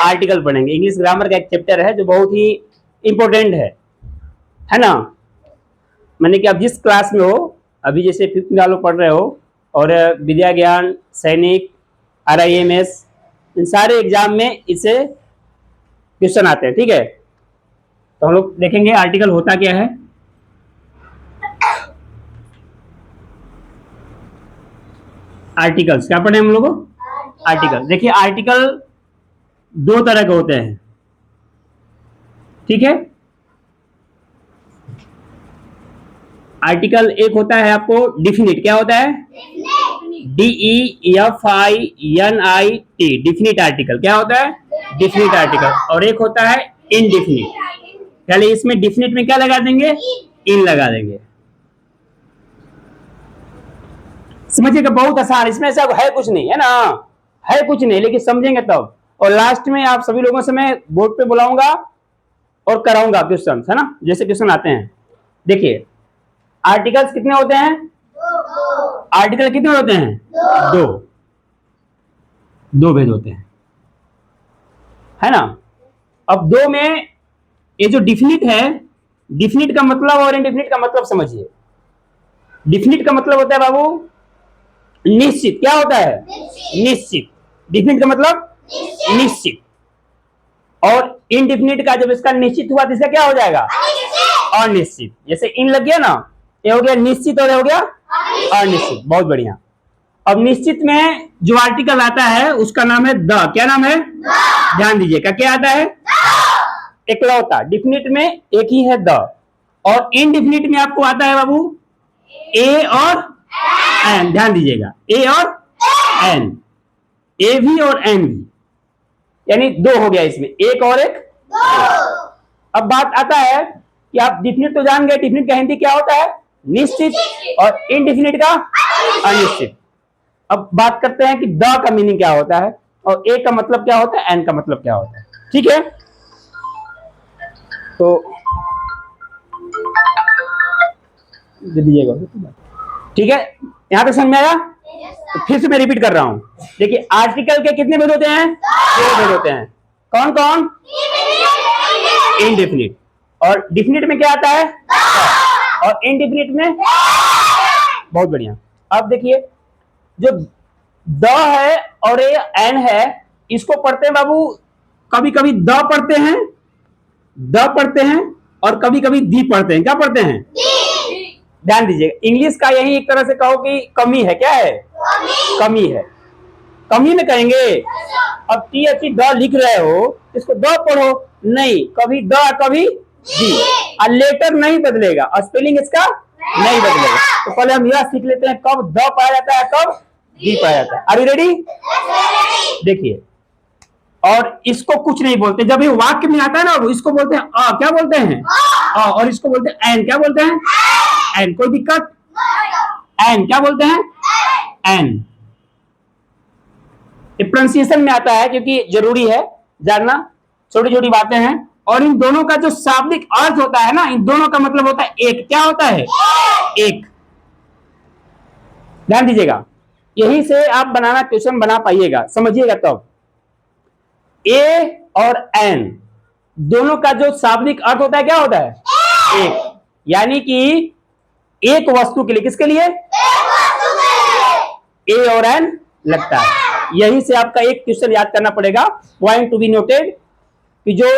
Article पढ़ेंगे। English grammar का एक चैप्टर है जो बहुत ही इंपॉर्टेंट है ना। मैंने कि आप जिस क्लास में हो, अभी जैसे 5th में वालों पढ़ रहे हो, और विद्या ज्ञान, सैनिक, RIMS, इन सारे एग्जाम में इससे क्वेश्चन आते हैं, ठीक है। तो हम लोग देखेंगे आर्टिकल होता क्या है। आर्टिकल्स क्या पढ़े हम लोग? आर्टिकल। देखिए आर्टिकल दो तरह के होते हैं, ठीक है। आर्टिकल एक होता है आपको डिफिनिट। क्या होता है? DEFINIT, definite article. क्या होता है? Definite article. और एक होता है इनडिफिनिट। पहले इसमें डिफिनिट में क्या लगा देंगे? इन लगा देंगे। समझिएगा, बहुत आसान। इसमें ऐसा है कुछ नहीं, है ना, है कुछ नहीं, लेकिन समझेंगे तब। और लास्ट में आप सभी लोगों से मैं बोर्ड पे बुलाऊंगा और कराऊंगा क्वेश्चन, है ना, जैसे क्वेश्चन आते हैं। देखिए आर्टिकल्स कितने होते हैं? आर्टिकल कितने होते हैं? दो भेद होते हैं, है ना। अब दो में ये जो डिफिनिट है, डिफिनिट का मतलब और इनडिफिनिट का मतलब समझिए। डिफिनिट का मतलब होता है बाबू निश्चित। क्या होता है? निश्चित। डिफिनिट का मतलब निश्चित। और इनडिफिनिट का जब इसका निश्चित हुआ तो इसका क्या हो जाएगा? अनिश्चित। जैसे इन लग गया ना, ये हो गया निश्चित और ये हो गया अनिश्चित। बहुत बढ़िया। अब निश्चित में जो आर्टिकल आता है उसका नाम है द। क्या नाम है? ध्यान दीजिएगा, क्या आता है? एकलौता। डिफिनिट में एक ही है द। और इनडिफिनिट में आपको आता है बाबू ए और एन। ध्यान दीजिएगा, ए और एन, ए भी और एन भी, यानी दो हो गया इसमें, एक और एक। अब बात आता है कि आप डिफिनिट तो जान गए, डिफिनिट का हिंदी क्या होता है? निश्चित। और इनडिफिनिट का अनिश्चित। अब बात करते हैं कि द का मीनिंग क्या होता है, और ए का मतलब क्या होता है, एन का मतलब क्या होता है, ठीक है। तो दीजिएगा, ठीक है, यहां तक समझ में आया? तो फिर से मैं रिपीट कर रहा हूं। देखिए आर्टिकल के कितने भेद होते हैं? दो भेद होते हैं। कौन कौन? इनडिफिनिट। और डिफिनिट में क्या आता है? और इनडिफिनिट में? बहुत बढ़िया। अब देखिए जो द है और ये एन है, इसको पढ़ते हैं बाबू, कभी कभी द पढ़ते हैं, द पढ़ते हैं, और कभी कभी दी पढ़ते हैं। क्या पढ़ते हैं? ध्यान दीजिएगा, इंग्लिश का यही एक तरह से कहो कि कमी है। क्या है? कमी है। कमी में कहेंगे। अब TH द लिख रहे हो, इसको द पढ़ो नहीं, कभी द कभी दी। और लेटर नहीं बदलेगा, स्पेलिंग इसका नहीं बदलेगा। तो पहले हम यह सीख लेते हैं कब द पाया जाता है, कब दी पाया जाता है। Are you ready? देखिए, और इसको कुछ नहीं बोलते, जब ये वाक्य में आता है ना, इसको बोलते हैं अ। क्या बोलते हैं? अ। और इसको बोलते हैं एन। क्या बोलते हैं? एन। कोई दिक्कत? एन। क्या बोलते हैं? एन। प्रोनाउंसिएशन में आता है, क्योंकि जरूरी है जानना, छोटी छोटी बातें हैं। और इन दोनों का जो शाब्दिक अर्थ होता है ना, इन दोनों का मतलब होता है एक। क्या होता है? एक। ध्यान दीजिएगा, यही से आप बनाना क्वेश्चन बना पाइएगा, समझिएगा तब। ए और एन दोनों का जो शाब्दिक अर्थ होता है क्या होता है? एक। यानी कि एक वस्तु के लिए, किसके लिए? ए और एन लगता है। यही से आपका एक क्वेश्चन याद करना पड़ेगा, पॉइंट टू बी नोटेड, कि जो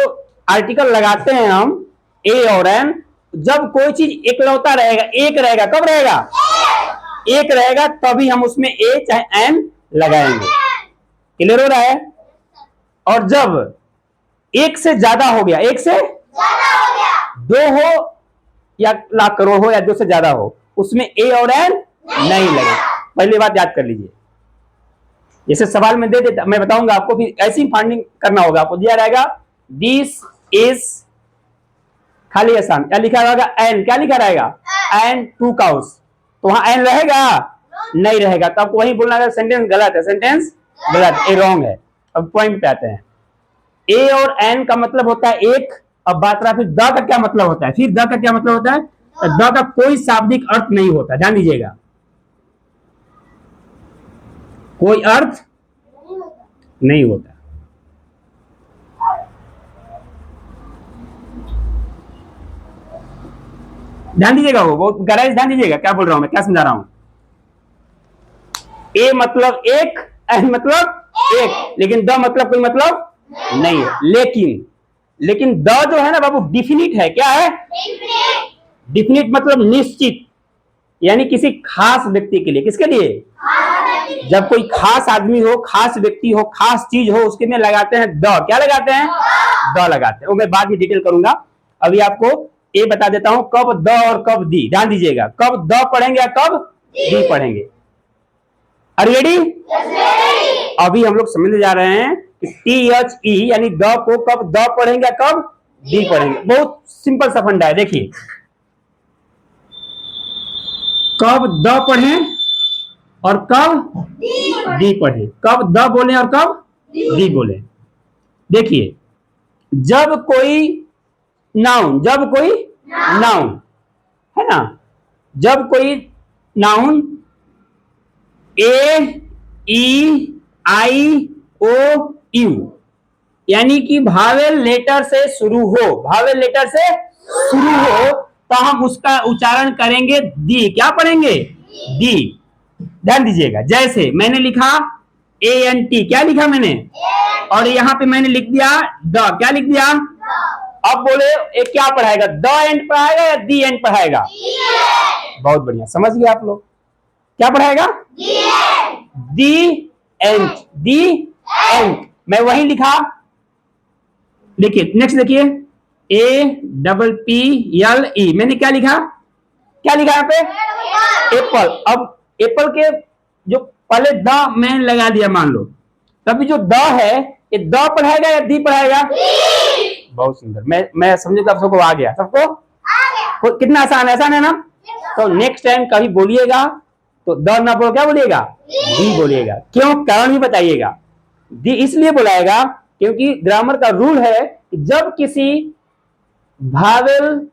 आर्टिकल लगाते हैं हम ए और एन, जब कोई चीज एकलौता रहेगा, एक रहेगा, कब रहेगा? एक रहेगा, तभी हम उसमें ए चाहे एन लगाएंगे। क्लियर हो रहा है? और जब एक से ज्यादा हो गया, एक से दो हो या लाख करोड़ हो या दो से ज्यादा हो, उसमें ए और एन नहीं लगे। पहली बात याद कर लीजिए। जैसे सवाल में दे देता, मैं बताऊंगा आपको, फिर ऐसी फाइंडिंग करना होगा। आपको दिया रहेगा दिस इज, खाली आसान, क्या लिखा रहेगा? एन। क्या लिखा रहेगा? एन 2 काउस। तो वहां एन रहेगा? नहीं रहेगा। तो आपको वही बोलना है सेंटेंस गलत है, सेंटेंस गलत, ए रॉन्ग है। अब पॉइंट पे आते हैं। ए और एन का मतलब होता है एक। अब बात रहा फिर द का क्या मतलब होता है। फिर द का क्या मतलब होता है? द का कोई शाब्दिक अर्थ नहीं होता। ध्यान दीजिएगा, कोई अर्थ नहीं होता। ध्यान दीजिएगा, वो बहुत गहराई से ध्यान दीजिएगा क्या बोल रहा हूं मैं, क्या समझा रहा हूं। ए मतलब एक, एन मतलब एक, लेकिन द मतलब कोई मतलब नहीं है। लेकिन द जो है ना बाबू डिफिनिट है। क्या है? डिफिनिट मतलब निश्चित, यानी किसी खास व्यक्ति के लिए। किसके लिए? जब कोई खास आदमी हो, खास व्यक्ति हो, खास चीज हो, उसके में लगाते हैं द। क्या लगाते हैं? द लगाते हैं। वो मैं बाद में डिटेल करूंगा, अभी आपको ये बता देता हूं कब द और कब दी। ध्यान दीजिएगा, कब द पढ़ेंगे या कब दी पढ़ेंगे। Are ready? अभी हम लोग समझने जा रहे हैं कि THE यानी द को कब द पढ़ेंगे, कब दी पढ़ेंगे। बहुत सिंपल सा फंडा है। देखिए, कब द पढ़ें और कब दी पढ़ें, कब द बोले और कब दी बोले। देखिए, जब कोई नाउन है ना, जब कोई नाउन A-E-I-O-U यानी कि भावेल लेटर से शुरू हो, तो हम उसका उच्चारण करेंगे दी। क्या पढ़ेंगे? दी। ध्यान दीजिएगा, जैसे मैंने लिखा ANT, क्या लिखा मैंने, और यहां पे मैंने लिख दिया द। क्या लिख दिया? अब बोले एक क्या पढ़ाएगा, द एंड पढ़ाएगा या दी एंड पढ़ाएगा? बहुत बढ़िया, समझ गए आप लोग। क्या पढ़ाएगा? दी एंड। मैं वही लिखा। देखिए नेक्स्ट, देखिए APPLE, मैंने क्या लिखा? क्या लिखा यहाँ पे? एप्पल। अब एप्पल के जो पहले द मैंने लगा दिया मान लो, तभी जो द है ये द पढ़ाएगा या दी पढ़ाएगा? बहुत सुंदर, मैं समझे तो आप सबको आ गया, सबको कितना आसान है ना। तो नेक्स्ट टाइम कभी बोलिएगा तो द ना बोलो, क्या बोलिएगा? दी बोलिएगा। क्यों? कारण भी बताइएगा। दी इसलिए बुलाएगा क्योंकि ग्रामर का रूल है कि जब किसी भावेल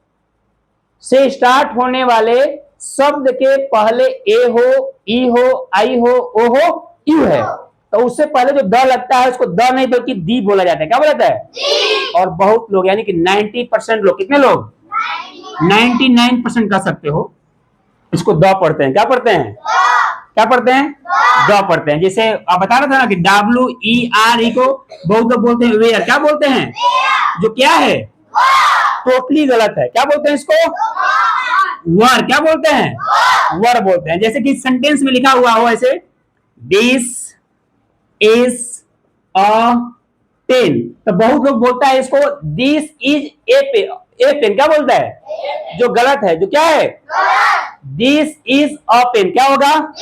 से स्टार्ट होने वाले शब्द के पहले ए हो, ई हो, आई हो, ओ हो, यू है, तो उससे पहले जो द लगता है उसको द नहीं बल्कि दी बोला जाता है। क्या बोला जाता है? दी। और बहुत लोग यानी कि 90% लोग, कितने लोग? 99% कह सकते हो, इसको द पढ़ते हैं। क्या पढ़ते हैं? क्या पढ़ते हैं? द पढ़ते हैं। जैसे आप बता रहे थे ना कि WERE को बहुत लोग बोलते हैं वेयर। क्या बोलते हैं? जो क्या है? टोटली गलत है। क्या बोलते हैं इसको? वर। क्या बोलते हैं? वर बोलते हैं। जैसे कि सेंटेंस में लिखा हुआ हो ऐसे, दिस इज अ पेन, तो बहुत लोग बोलता है इसको दिस इज ए पेन। क्या बोलता है? जो गलत है। जो क्या है? This is a pen. क्या होगा?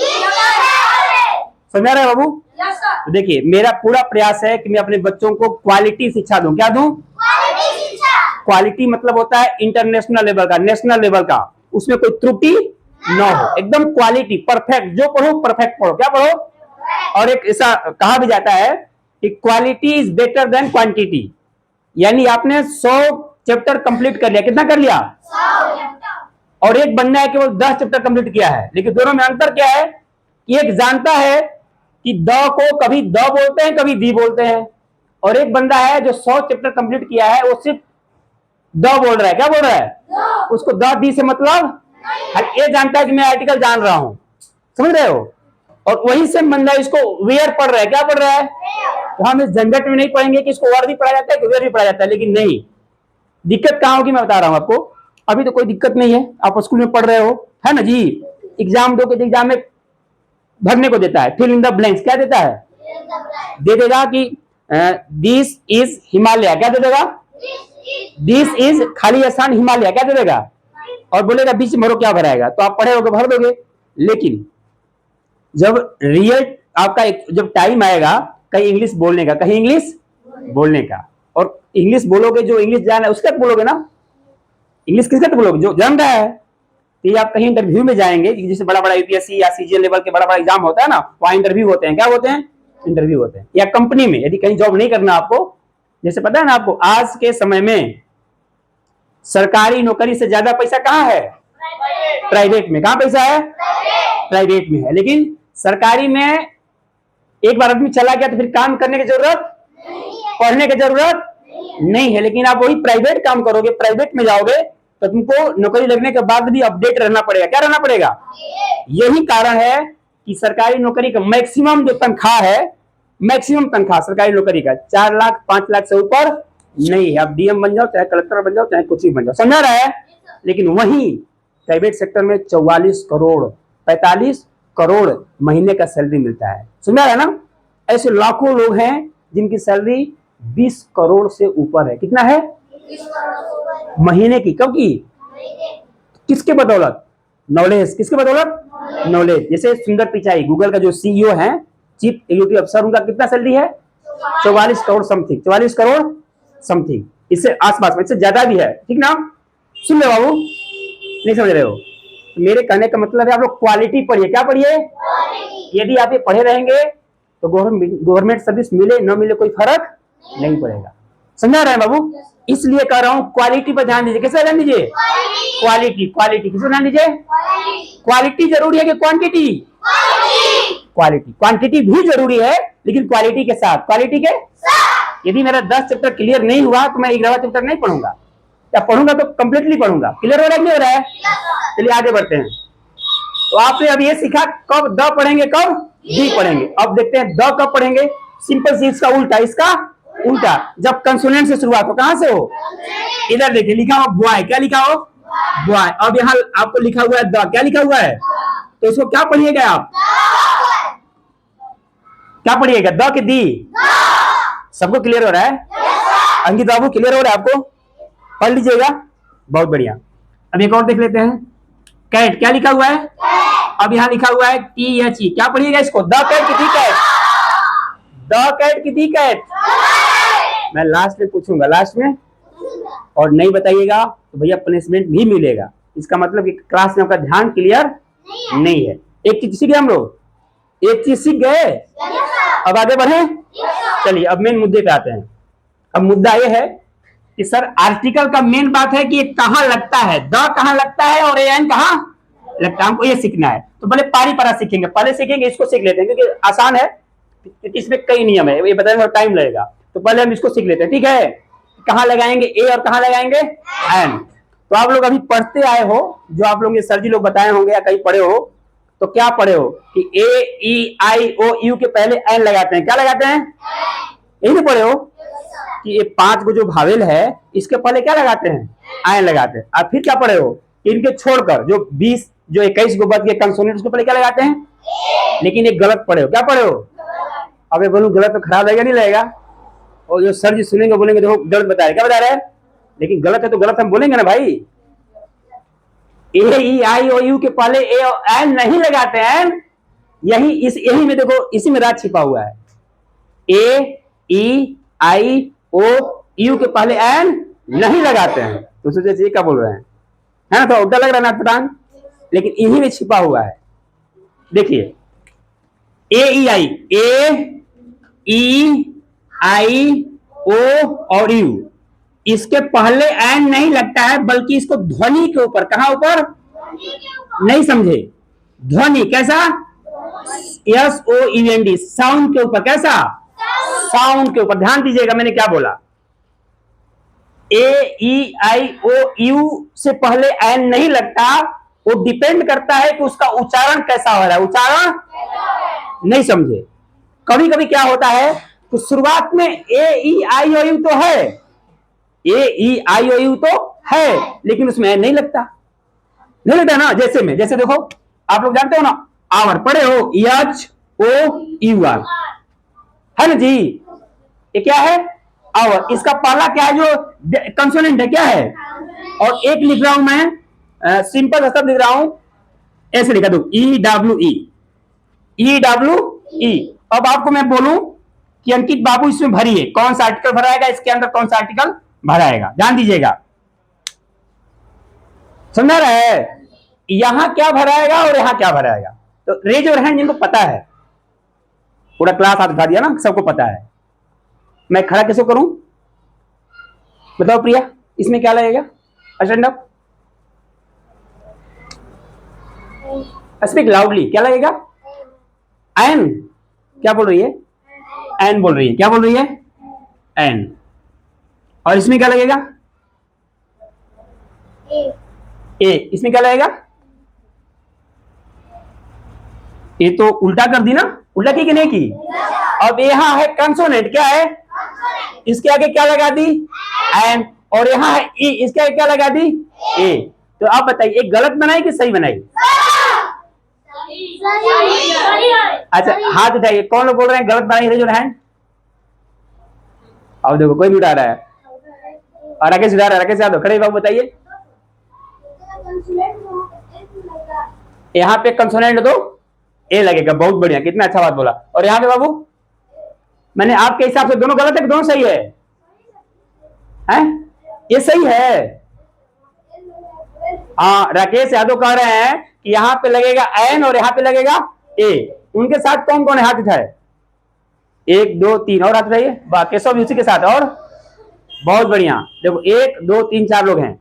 समझ रहे बाबू? तो देखिए, मेरा पूरा प्रयास है कि मैं अपने बच्चों को क्वालिटी शिक्षा दूं। क्या दूं? क्वालिटी मतलब होता है इंटरनेशनल लेवल का, नेशनल लेवल का, उसमें कोई त्रुटि न हो, एकदम क्वालिटी परफेक्ट। जो पढ़ो परफेक्ट पढ़ो। क्या पढ़ो? और एक ऐसा कहा भी जाता है कि quality is better than quantity, यानी आपने 100 चैप्टर कंप्लीट कर लिया। कितना कर लिया? 100। और एक बंदा है केवल 10 चैप्टर कंप्लीट किया है, लेकिन दोनों में अंतर क्या है कि एक जानता है कि द को कभी द बोलते हैं, कभी दी बोलते हैं, और एक बंदा है जो 100 चैप्टर कंप्लीट किया है, वो सिर्फ द बोल रहा है। क्या बोल रहा है? उसको द दी से मतलब ये जानता है कि मैं आर्टिकल जान रहा हूं। समझ रहे हो? और वही से बंदा इसको वेयर पढ़ रहा है। क्या पढ़ रहा है? तो हम इस झंझट में नहीं पढ़ेंगे कि इसको वर्ड भी पढ़ा जाता है कि वेयर भी पढ़ा जाता है, लेकिन नहीं, दिक्कत कहां होगी मैं बता रहा हूं आपको। अभी तो कोई दिक्कत नहीं है, आप स्कूल में पढ़ रहे हो, है ना जी। एग्जाम दो के एग्जाम में भरने को देता है, फिल इन द ब्लैंक्स। क्या देता है? दे देगा कि दिस इज हिमालय। क्या दे देगा? दिस इज खाली स्थान हिमालय। क्या दे देगा? और बोलेगा बीच में भरो। क्या भराएगा? तो आप पढ़े होगे, भर दोगे। लेकिन जब रियल आपका जब टाइम आएगा कहीं इंग्लिश बोलने का, कहीं इंग्लिश बोलने का, और इंग्लिश बोलोगे जो इंग्लिश जाना है उसके तक बोलोगे ना। इंग्लिश किसके तक बोलोगे? जो जान रहा है। तो आप कहीं इंटरव्यू में जाएंगे, जैसे बड़ा बड़ा यूपीएससी या सीजीएल लेवल के बड़ा बड़ा एग्जाम होता है ना, वहां इंटरव्यू होते हैं। क्या होते हैं? इंटरव्यू होते हैं। या कंपनी में यदि कहीं जॉब नहीं करना आपको, जैसे पता है ना आपको, आज के समय में सरकारी नौकरी से ज्यादा पैसा कहाँ है? प्राइवेट में। कहाँ पैसा है? प्राइवेट में है। लेकिन सरकारी में एक बार आदमी चला गया तो फिर काम करने की जरूरत, पढ़ने की जरूरत नहीं है। लेकिन आप वही प्राइवेट काम करोगे, प्राइवेट में जाओगे तो तुमको नौकरी लगने के बाद भी अपडेट रहना पड़ेगा। क्या रहना पड़ेगा? यही कारण है कि सरकारी नौकरी का मैक्सिमम जो तनख्वाह है, मैक्सिमम तनख्वाह सरकारी नौकरी का 4 लाख 5 लाख से ऊपर नहीं है। आप डीएम बन जाओ, चाहे कलेक्टर बन जाओ, चाहे कुछ भी बन जाओ, समझा रहा है। लेकिन वहीं प्राइवेट सेक्टर में 44 करोड़ 45 करोड़ महीने का सैलरी मिलता है, समझा रहा है ना। ऐसे लाखों लोग हैं जिनकी सैलरी 20 करोड़ से ऊपर है। कितना है? महीने की। कब की? किसके बदौलत? नॉलेज। किसके बदौलत? नॉलेज। जैसे सुंदर पिचाई गूगल का जो सीईओ है, चीफ एग्जीक्यूटिव ऑफिसर, उनका कितना सैलरी है? 44 करोड़ समथिंग, 44 करोड़ समथिंग, इससे आसपास में, इससे ज्यादा भी है। ठीक ना? सुन रहे बाबू? नहीं समझ रहे हो? तो मेरे कहने का मतलब है आप लोग क्वालिटी पढ़िए। क्या पढ़िए? यदि आप ये पढ़े रहेंगे तो गवर्नमेंट सर्विस मिले न मिले कोई फर्क नहीं पड़ेगा। समझा रहे हैं बाबू? इसलिए कह रहा हूं क्वालिटी पर ध्यान दीजिए। कैसे ध्यान दीजिए? क्वालिटी। क्वालिटी किसे ध्यान दीजिए? क्वालिटी जरूरी है कि क्वांटिटी? क्वालिटी। क्वांटिटी भी जरूरी है लेकिन क्वालिटी के साथ। क्वालिटी के साथ। यदि मेरा 10 चैप्टर क्लियर नहीं हुआ तो मैं 11वां चैप्टर नहीं पढ़ूंगा, या पढ़ूंगा तो कंप्लीटली पढ़ूंगा। क्लियर हो रहा है नहीं हो रहा है? चलिए आगे बढ़ते हैं। तो आपने अब ये सीखा कब द पढ़ेंगे, कब डी पढ़ेंगे। अब देखते हैं द कब पढ़ेंगे। सिंपल सी इसका उल्टा, इसका उल्टा। जब कंसोनेंट से शुरुआत हो, कहां से हो? इधर देखिए लिखा हो बॉय। क्या लिखा हो? बॉय। अब यहाँ आपको लिखा हुआ है द। क्या लिखा हुआ है? तो इसको क्या पढ़िएगा आप? क्या पढ़िएगा? द कि दी? सबको क्लियर हो रहा है? अंकित बाबू क्लियर हो रहा है आपको? पढ़ लीजिएगा, बहुत बढ़िया। अब एक और देख लेते हैं। कैट। क्या लिखा हुआ है? अब यहाँ लिखा हुआ है THE। क्या पढ़िएगा इसको? द कैट की दी कैट? द कैट की दी कैट? मैं लास्ट में पूछूंगा, लास्ट में, और नहीं बताइएगा तो भैया पनिशमेंट भी मिलेगा। इसका मतलब कि क्लास में आपका ध्यान क्लियर नहीं है। एक चीज सीख गए हम लोग, एक चीज सीख गए। अब आगे बढ़े। चलिए अब मेन मुद्दे पे आते हैं। अब मुद्दा यह है कि सर आर्टिकल का मेन बात है कि ये कहां लगता है, द कहां लगता है और एन कहां लगता है, हमको ये सीखना है। तो पहले पारी पारा सीखेंगे, पहले सीखेंगे इसको सीख लेते हैं क्योंकि आसान है, इसमें कई नियम है, ये बताने में टाइम लगेगा। तो पहले हम इसको सीख लेते हैं, ठीक है। कहां लगाएंगे ए और कहां लगाएंगे एन। तो आप लोग अभी पढ़ते आए हो, जो आप लोग सर जी लोग बताए होंगे या कहीं पढ़े हो, तो क्या पढ़े हो कि A E I O U के पहले एन लगाते हैं। क्या लगाते हैं? यही नहीं पढ़े हो कि ये 5 को जो भावेल है इसके पहले क्या लगाते हैं? एन लगाते हैं। अब फिर क्या पढ़े हो? इनके छोड़कर जो 20 जो 21 को बच गए कंसोनेंट, उसके पहले क्या लगाते हैं? लेकिन एक गलत पढ़े हो। क्या पढ़े हो? अब ये बोलूं गलत तो खराब लगेगा नहीं लगेगा? और जो सर जी सुनेंगे बोलेंगे देखो गलत बता रहे। क्या बता रहे हैं? लेकिन गलत है तो गलत हम बोलेंगे ना भाई। A E I O U के पहले ए और एन नहीं लगाते हैं। यही में देखो, इसी में राज छिपा हुआ है। A E I O U के पहले एन नहीं लगाते हैं। तो सोचे ये क्या बोल रहे हैं, है ना? तो उल्टा लग रहा है ना पठान, लेकिन इन्हीं में छिपा हुआ है। देखिए A E I O और U, इसके पहले एन नहीं लगता है बल्कि इसको ध्वनि के ऊपर, कहां ऊपर? नहीं समझे? ध्वनि कैसा? SOUND, साउंड के ऊपर। कैसा? साउंड के ऊपर। ध्यान दीजिएगा मैंने क्या बोला। A E I O U से पहले एन नहीं लगता, वो डिपेंड करता है कि उसका उच्चारण कैसा हो रहा है। उच्चारण नहीं समझे? कभी कभी क्या होता है तो शुरुआत में A E I O U तो है, A E I O U तो है, लेकिन उसमें एन नहीं लगता। नहीं लगता ना? जैसे देखो, आप लोग जानते हो ना, आवर पढ़े हो, HOUR, है ना जी? ये क्या है? आवर। इसका पहला क्या है जो कंसोनेंट है, क्या है? और एक लिख रहा हूं मैं, सिंपल शब्द लिख रहा हूं, ऐसे लिखा दो EWE। अब आपको मैं बोलूं कि अंकित बाबू इसमें भरिए, कौन सा आर्टिकल भराएगा, इसके अंदर कौन सा आर्टिकल भराएगा। ध्यान दीजिएगा, समझा रहा है? यहां क्या भराएगा और यहां क्या भराएगा। तो रेज और हैंड जिनको पता है, पूरा क्लास हाथ उठा दिया ना, सबको पता है। मैं खड़ा कैसे करूं बताओ प्रिया, इसमें क्या लगेगा? Stand up, speak loudly. क्या लगेगा? एन। क्या बोल रही है? एन बोल रही है। क्या बोल रही है? एन। और इसमें क्या लगेगा? ए, इसमें क्या लगेगा? ये तो उल्टा कर दी ना, उल्टा की कि नहीं की? अब यहाँ है कंसोनेंट, क्या है? इसके आगे क्या लगा दी? एन। और यहाँ है ई, इसके आगे क्या लगा दी? ए। तो आप बताइए एक गलत बनाई कि सही बनाई? अच्छा हाथ उठाइए, कौन लोग बोल रहे हैं गलत बनाई? Raise your hand. अब देखो कोई भी उठा रहा है, और राकेश उठा रहा है। राकेश यादव खड़े बाबू बताइए, यहाँ पे कंसोनेंट तो ए लगेगा। बहुत बढ़िया, कितना अच्छा बात बोला। और यहाँ पे बाबू, मैंने आपके हिसाब से दोनों गलत है कि दोनों सही है? हैं? ये सही है। हाँ, राकेश यादव कह रहे हैं कि यहाँ पे लगेगा एन और यहाँ पे लगेगा ए। उनके साथ कौन कौन है? हाथ उठाए, 1 2 3 और हाथ उठाइए। केशव भी उसी के साथ। और बहुत बढ़िया, देखो 1 2 3 4 लोग हैं,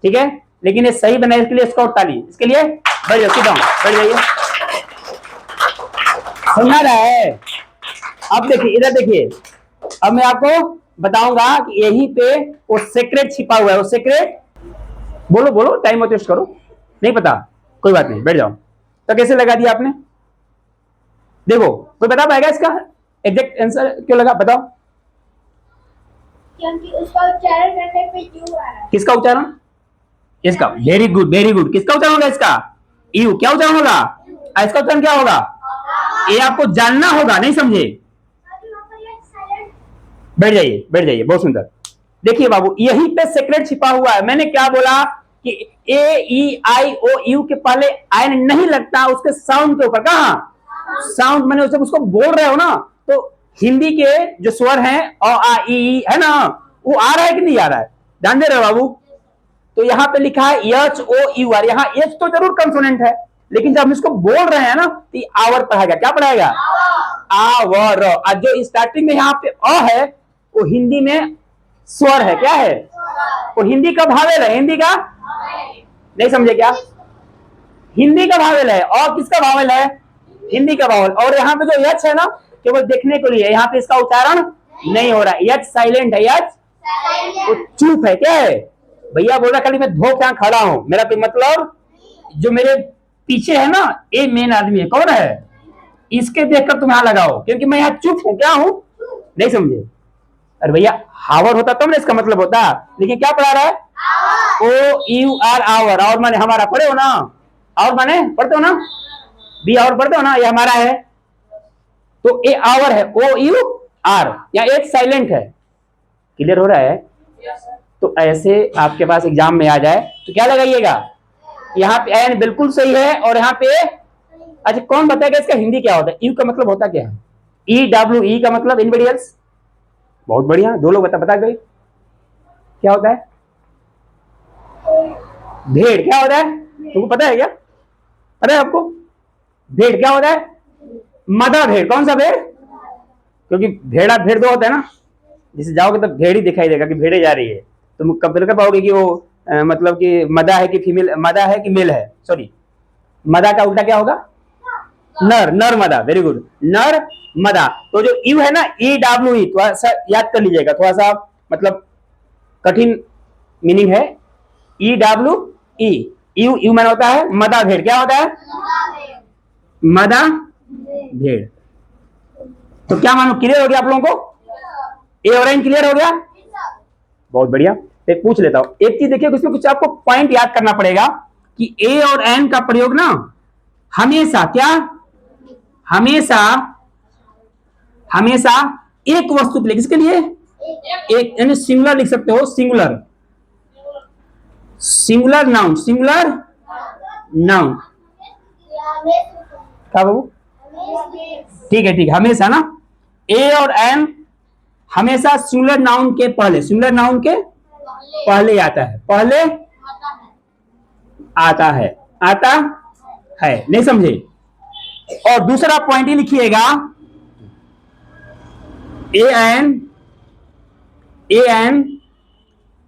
ठीक है। लेकिन ये सही बना, इसके लिए स्कोर ताली, इसके लिए बढ़ जाओ, सीधा बढ़ जाइए। समझा रहा है? अब देखिए, इधर देखिए, अब मैं आपको बताऊंगा कि यहीं पे वो सीक्रेट छिपा हुआ है। वो सीक्रेट बोलो बोलो, टाइम मत वेस्ट करो। नहीं पता, कोई बात नहीं, बैठ जाओ। तो कैसे लगा दिया आपने? देखो, कोई बता पाएगा इसका एग्जैक्ट आंसर क्यों लगा? बताओ। क्योंकि उसका उच्चारण करने पे यू आ रहा है। किसका उच्चारण? इसका। Very good, very good. किसका उच्चारण होगा इसका? यू। क्या उच्चारण होगा? इसका उच्चारण क्या होगा? ये आपको जानना होगा, नहीं समझे? बैठ जाइए, बैठ जाइए, बहुत सुंदर। देखिए बाबू, यहीं पे सीक्रेट छिपा हुआ है। मैंने क्या बोला कि ए ई आई ओ यू के पहले आयन नहीं लगता, उसके साउंड के ऊपर। कहा साउंड? मैंने उसको बोल रहे हो ना, तो हिंदी के जो स्वर हैं अ आ ई है ना, वो आ रहा है कि नहीं आ रहा है? ध्यान दे रहे हो बाबू? तो यहाँ पे लिखा है एच ओ यू आर। यहाँ एच तो जरूर कंसोनेंट है, लेकिन जब हम इसको बोल रहे हैं ना, तो आवर पढ़ाएगा। क्या पढ़ाएगा? आवर। और जो स्टार्टिंग में यहाँ पे अ है, वो हिंदी में स्वर है। क्या है वो? हिंदी का भावेल है। हिंदी का नहीं समझे क्या? हिंदी का भावेल है। और किसका भावेल है? हिंदी का भावेल। और यहाँ पे जो यच है ना, केवल देखने के लिए, यहाँ पे इसका उच्चारण नहीं हो रहा है। यच साइलेंट है। यच वो चुप है। क्या है? भैया बोल रहा खाली मैं धो क्या खड़ा हूं, मेरा कोई मतलब। जो मेरे पीछे है ना, ये मेन आदमी है। कौन है? इसके देखकर तुम यहां लगाओ, क्योंकि मैं यहाँ चुप हूं। क्या हूं? नहीं समझे? अरे भैया हावर होता तब ना इसका मतलब होता। लेकिन क्या पढ़ा रहा है? ओ यू आर, आवर। और माने हमारा, पढ़े हो ना? और माने पढ़ते हो ना? बी और पढ़ते हो ना? ये हमारा है, तो ए आवर है। ओ यू आर, या एक साइलेंट है। क्लियर हो रहा है? तो ऐसे आपके पास एग्जाम में आ जाए तो क्या लगाइएगा? यहाँ पे एन बिल्कुल सही है, और यहाँ पे अच्छा कौन बताएगा इसका हिंदी क्या होता है? यू का मतलब होता क्या है? ई डब्ल्यू ई का मतलब? Anybody else? बहुत बढ़िया, 2 लोग बता गए क्या होता है? भेड़। क्या होता है? तुमको पता है क्या? पता है आपको? भेड़ क्या होता है? मदा भेड़। कौन सा भेड़? क्योंकि भेड़ा भेड़ 2 होता है ना, जिसे जाओगे तो भेड़ ही दिखाई देगा कि भेड़े जा रही है। तुम कंपेयर कर पाओगे कि वो मतलब कि मदा है कि फीमेल, मदा है कि मेल है? सॉरी, मदा का उल्टा क्या होगा? नर। नर मदा। वेरी गुड, नर मदा। तो जो यू है ना, ई डब्ल्यू ई, थोड़ा सा याद कर लीजिएगा, थोड़ा सा मतलब कठिन मीनिंग है। E W E, you you man होता है मदा भेड़। क्या होता है? मदा भेड़। तो क्या मानो, क्लियर हो गया आप लोगों को? ए और एन क्लियर हो गया? बहुत बढ़िया। मैं पूछ लेता हूं एक चीज, देखिए उसमें कुछ आपको पॉइंट याद करना पड़ेगा कि ए और एन का प्रयोग ना हमेशा, क्या हमेशा, हमेशा एक वस्तु के लिए, किसके लिए? एक, यानी सिंगुलर लिख सकते हो, singular, singular noun, singular noun. क्या बाबू? ठीक है, ठीक है, हमेशा ना ए और एन हमेशा सिंगुलर नाउन के पहले, सिंगुलर नाउन के पहले आता है, पहले आता है, आता है। नहीं समझे? और दूसरा पॉइंट ही लिखिएगा, ए एन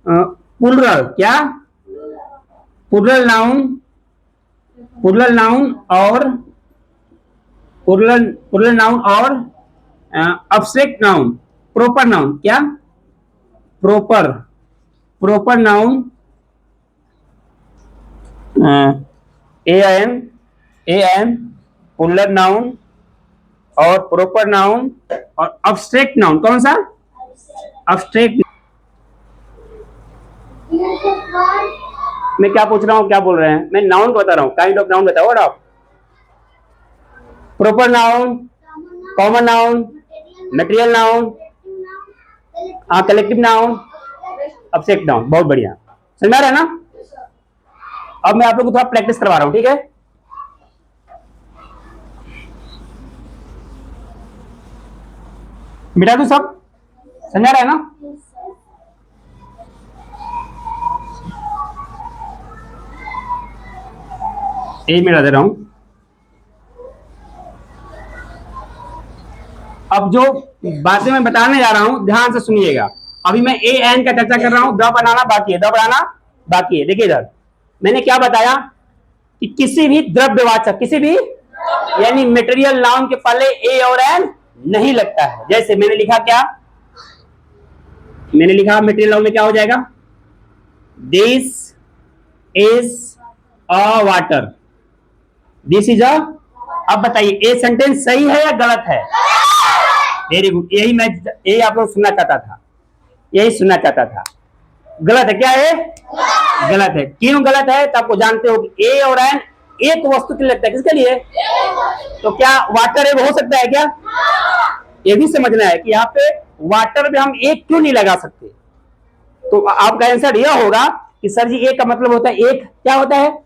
प्लुरल, क्या प्लुरल नाउन, प्लुरल नाउन और प्लुरल नाउन और एब्स्ट्रैक्ट नाउन, प्रॉपर नाउन, क्या proper, proper noun A N puller noun और प्रॉपर नाउन और अब्स्ट्रैक्ट नाउन। कौन सा? अब्स्ट्रैक्ट। मैं क्या पूछ रहा हूँ, क्या बोल रहे हैं? मैं नाउन बता रहा हूँ, काइंड ऑफ नाउन बताओ। आप proper noun, common noun, material noun, collective noun, abstract noun. बहुत बढ़िया, समझ में आ रहा है ना? अब मैं आप लोगों को थोड़ा प्रैक्टिस करवा रहा हूं, ठीक है? मिटा दूं सब? समझ आ रहा है ना? एक मिनट दे रहा हूं। अब जो बातें मैं बताने जा रहा हूं ध्यान से सुनिएगा। अभी मैं ए एन का चर्चा कर रहा हूं, द बनाना बाकी है, द बनाना बाकी है। देखिए इधर मैंने क्या बताया कि किसी भी द्रव्यवाचक, किसी भी यानी मटेरियल नाउन के पहले ए और एन नहीं लगता है। जैसे मैंने लिखा क्या? मैंने लिखा मटेरियल नाउन में क्या हो जाएगा? This is a water, this is अ। अब बताइए ये सेंटेंस सही है या गलत है? वेरी गुड, यही आप लोग सुनना चाहता था, यही सुनना चाहता था। गलत है, क्या है? गलत है। क्यों गलत है? तो आपको जानते हो कि ए और एन एक वस्तु के लिए लगता है, किसके लिए? तो क्या वाटर एक हो सकता है क्या? ये भी समझना है कि यहाँ पे वाटर में हम एक क्यों नहीं लगा सकते। तो आपका आंसर यह होगा कि सर जी एक का मतलब होता है एक, क्या होता है?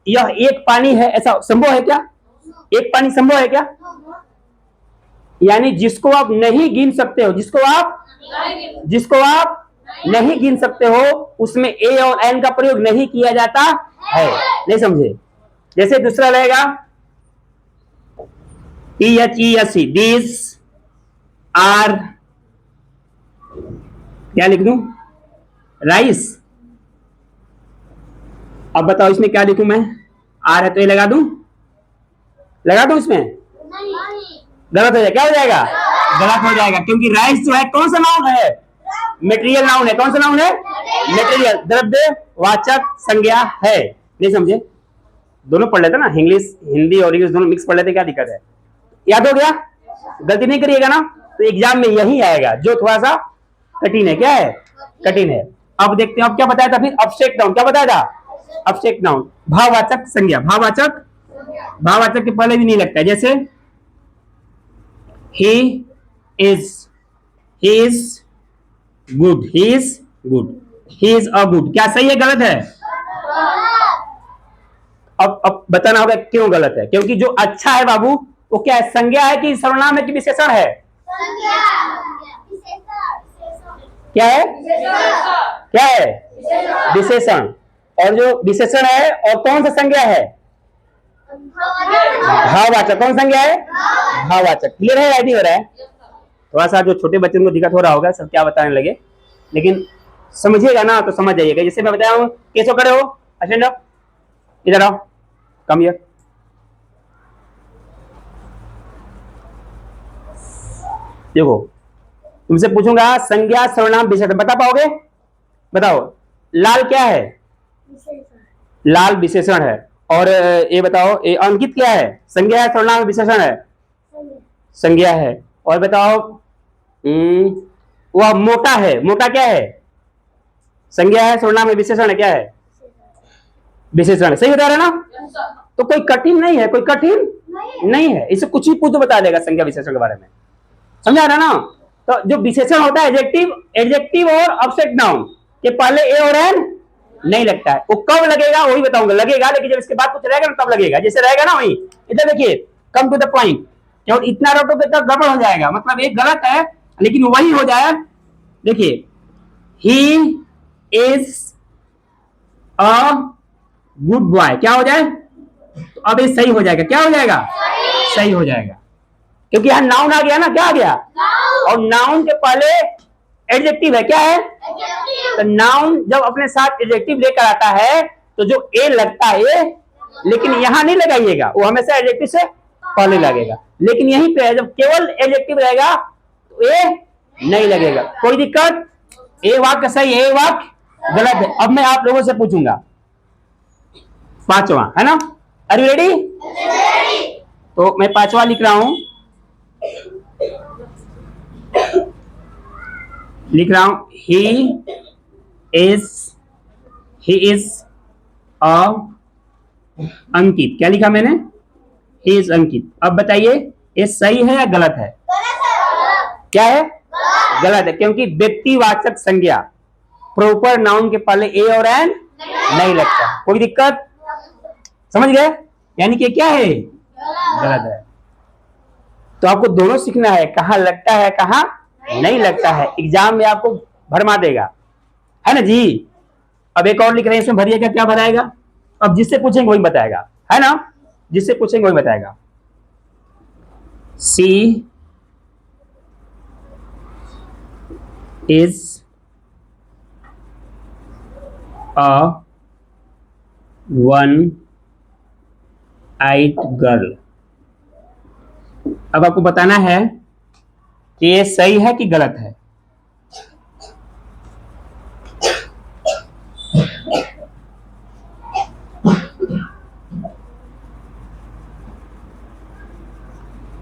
यह एक पानी है, ऐसा संभव है क्या? एक पानी संभव है क्या? यानी जिसको आप नहीं गिन सकते हो, जिसको आप नहीं गिन सकते हो, उसमें ए और एन का प्रयोग नहीं किया जाता है। नहीं समझे? जैसे दूसरा रहेगा THESC, दिस आर, क्या लिख दूं? राइस। अब बताओ इसमें क्या लिखूं मैं? आर है तो ये लगा दूं इसमें? गलत हो जाएगा। क्या हो जाएगा? गलत हो जाएगा, क्योंकि राइस जो है कौन सा नाउन है? मटेरियल नाउन है। कौन सा नाउन है? मटेरियल, द्रव्यवाचक संज्ञा है। नहीं समझे? दोनों पढ़ लेते ना, इंग्लिश, हिंदी और इंग्लिश दोनों मिक्स पढ़ लेते, क्या दिक्कत है? याद हो गया? गलती नहीं करिएगा ना, तो एग्जाम में यही आएगा जो थोड़ा सा कठिन है। क्या है? कठिन है। अब देखते हैं अब क्या बताया था फिर? Abstract noun. क्या बताया था? अब्स्ट्रैक्ट नाउन भाववाचक संज्ञा। भाववाचक के पहले भी नहीं लगता है। जैसे he is good, he is a good। क्या सही है गलत है? अब बताना होगा क्यों गलत है। क्योंकि जो अच्छा है बाबू वो क्या है? संज्ञा है कि सर्वनाम है कि विशेषण है? क्या है? क्या है? विशेषण। और जो विशेषण है और कौन सा संज्ञा है? भाववाचक। कौन संज्ञा है? भाववाचक। क्लियर है? नहीं हो रहा है? थोड़ा सा जो छोटे बच्चों को दिक्कत हो रहा होगा सब क्या बताने लगे, लेकिन समझिएगा ना तो समझ जाइएगा। जैसे मैं बताया हूँ, कैसे खड़े हो? स्टैंड अप, इधर आओ, कम हियर। देखो तुमसे पूछूंगा संज्ञा सर्वनाम विशेषण, बता पाओगे? बताओ। लाल क्या है? लाल विशेषण है। और ये बताओ ये अंकित क्या है? संज्ञा है, सर्वनाम विशेषण है? संज्ञा है। और बताओ वह मोटा है, मोटा क्या है? संज्ञा है, सर्वनाम है, विशेषण है? क्या है? विशेषण। सही बता रहे ना? तो कोई कठिन नहीं है, कोई कठिन नहीं है। इसे कुछ ही पूछ बता देगा संज्ञा विशेषण के बारे में। समझ आ रहा है ना? तो जो विशेषण होता है एडजेक्टिव और ऑब्जेक्ट नाउन के पहले ए और एन नहीं लगता है। वो कब लगेगा वही बताऊंगा। लगेगा लेकिन जब इसके बाद कुछ रहेगा ना तब लगेगा। जैसे रहेगा ना वही, इधर देखिए, कम टू द पॉइंट। केवल इतना रटोगे तब गड़बड़ हो जाएगा, मतलब एक गलत है लेकिन वही हो जाए। देखिए he is a good boy, क्या हो जाए? तो अब ये सही हो जाएगा। क्या हो जाएगा? सही हो जाएगा, क्योंकि यहां नाउन आ गया ना। क्या आ गया? और नाउन के पहले एडजेक्टिव है। क्या है? तो नाउन जब अपने साथ एडजेक्टिव लेकर आता है तो जो ए लगता है, लेकिन यहां नहीं लगाइएगा, वो हमेशा एडजेक्टिव से पहले लगेगा। लेकिन यहीं पे जब केवल एडजेक्टिव रहेगा तो ए नहीं लगेगा। कोई दिक्कत? ए वाक्य सही है, ए वाक्य गलत है। अब मैं आप लोगों से पूछूंगा, पांचवा, है ना? Are you ready? तो मैं पांचवा लिख रहा हूं, ही इज अ अंकित। क्या लिखा मैंने? ही इज अंकित। अब बताइए ये सही है या गलत है? क्या है? गलत है, क्योंकि व्यक्तिवाचक संज्ञा प्रॉपर नाउन के पहले ए और एन नहीं लगता। कोई दिक्कत? समझ गए? यानी कि क्या है? गलत है। तो आपको दोनों सीखना है, कहां लगता है कहां नहीं लगता है। एग्जाम में आपको भरमा देगा, है ना जी? अब एक और लिख रहे हैं, इसमें भरिएगा। क्या भराएगा? अब जिससे पूछेंगे वही बताएगा, है ना? जिससे पूछेंगे वही बताएगा। She is a one eyed girl. अब आपको बताना है कि ये सही है कि गलत है।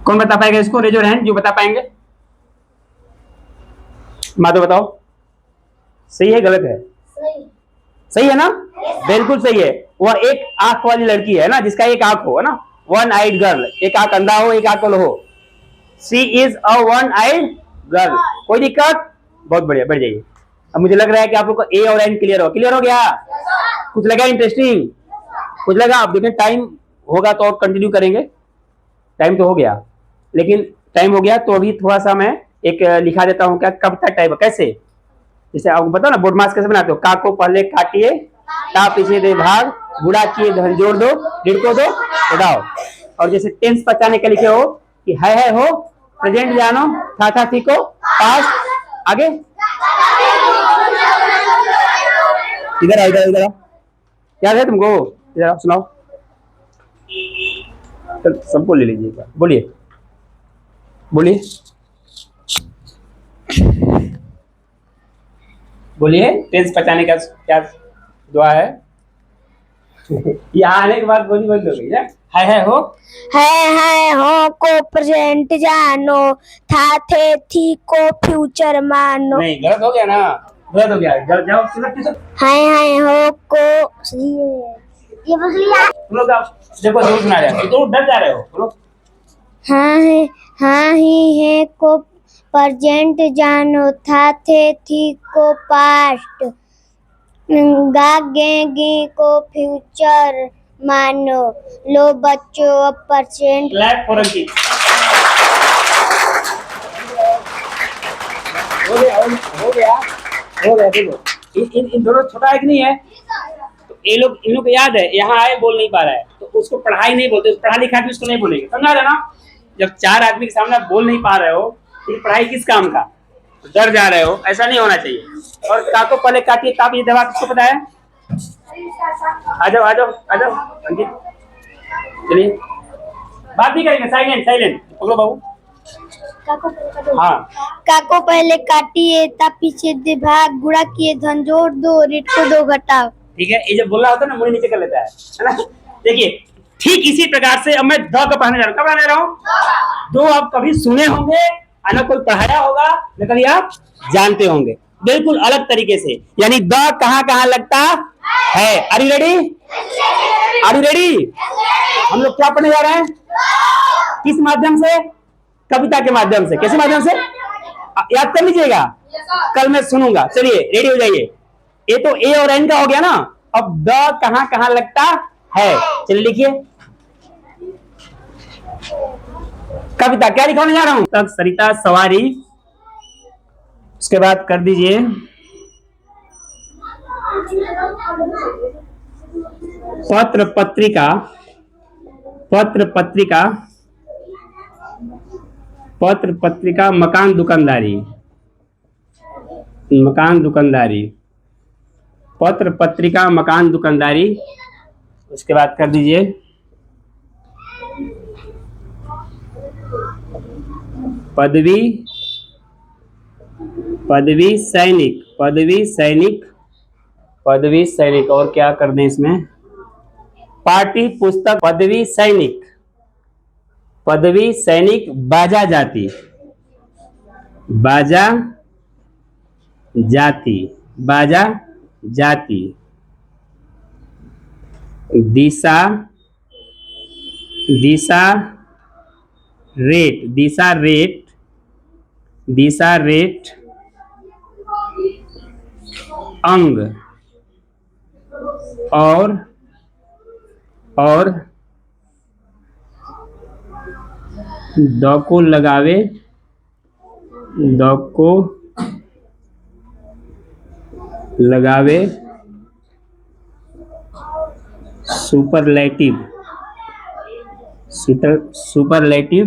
कौन बता पाएगा इसको? रेज योर हैंड जो बता पाएंगे। माधव बताओ, सही है गलत है? सही है ना? बिल्कुल सही है। वह एक आंख वाली लड़की है ना, जिसका एक आंख हो, है ना? वन आइड गर्ल, एक आंख अंधा हो एक आंख हो। She is a one eyed girl. कोई दिक्कत? बहुत बढ़िया, बढ़ जाइए। अब मुझे लग रहा है कि आप लोग को ए और एन क्लियर हो गया। कुछ लगा इंटरेस्टिंग? कुछ लगा? आप देखें, टाइम होगा तो और कंटिन्यू करेंगे। टाइम तो हो गया, लेकिन टाइम हो गया तो अभी थोड़ा सा मैं एक लिखा देता हूँ। क्या कविता टाइप? कैसे? जैसे आपको बताओ ना, बोर्ड मास कैसे बनाते हो? का को पहले काटिए, ता पीछे दे भाग, गुड़ा किए धन जोड़ दो, ऋण को दो उड़ाओ। और जैसे टेंस बचाने के लिखे हो कि है हो, प्रेजेंट जानो, था थी को, पास्ट आगे। इधर आओ, इधर आओ। याद है तुमको? इधर आओ, सुनाओ। सबको ले लीजिए, बोलिए बोलिए बोलिए। टेंस बचाने का क्या दुआ है? यहाँ आने के बाद बोली बंद हो गई है हो को प्रेजेंट जानो, था थे थी को फ्यूचर मानो। नहीं, गलत हो गया ना? गलत हो गया। गलत जाओ, है हो को सही है। ये बस लिया। तुम लोग देखो जरूर सुना रहे हो, तो डर जा रहे हो तुम लोग। हाँ ही है को प्रेजेंट जानो, था थे थी को पास्ट, गा गे गी को फ्यूचर मानो। लो बच्चों अब प्रेजेंट। क्लैप फॉर अंकित। हो गया देखो। इन दोनों छोटा है कि नहीं है? तो ये लोग, इन लोग को याद है, यहाँ आए बोल नहीं पा रहा है तो उसको पढ़ाई नहीं बोलते, पढ़ा लिखा भी उसको नहीं बोलेंगे। समझा रहे ना? जब चार आदमी के सामने आप बोल नहीं पा रहे हो, फिर पढ़ाई किस काम का? डर जा रहे हो, ऐसा नहीं होना चाहिए। और का को पहले काटिए, ताप ये दवा किसको पता है? आ जाओ अंकित, चलिए बात नहीं करेंगे। साइलेंट पकड़ो बाबू। हाँ, काको पहले काटिए, ता पीछे दे भाग, गुड़ा किए धन जोड़ दो, ऋण को दो घटाओ। ठीक है। ये जब बोलना होता है ना, मुड़ी नीचे कर लेता है ना? देखिए, ठीक इसी प्रकार से अब मैं द का पढ़ाने जा रहा हूँ। कब पढ़ाने रहा हूँ? दो आप कभी सुने होंगे, ना कोई पढ़ाया होगा, न कभी आप जानते होंगे, बिल्कुल अलग तरीके से। यानी द कहाँ कहाँ लगता है। Are you ready? हम लोग क्या पढ़ने जा रहे हैं? किस माध्यम से? कविता के माध्यम से। कैसे माध्यम से? याद कर लीजिएगा, कल मैं सुनूंगा। चलिए रेडी हो जाइए। ये तो ए और एन का हो गया ना। अब द कहाँ कहाँ लगता है, चलिए लिखिए। कविता क्या लिखवाने जा रहा हूं? तब सरिता सवारी, उसके बाद कर दीजिए पत्र पत्रिका। मकान दुकानदारी। पत्र पत्रिका मकान दुकानदारी। उसके बाद कर दीजिए पदवी सैनिक। और क्या कर दें इसमें? पाठ्य पुस्तक पदवी सैनिक, पदवी सैनिक बाजा जाति, बाजा जाति, बाजा जाति, दिशा, दिशा रेट, दिशा रेट, दिशा रेट अंग और द को लगावे, द को लगावे सुपरलेटिव, सुपरलेटिव,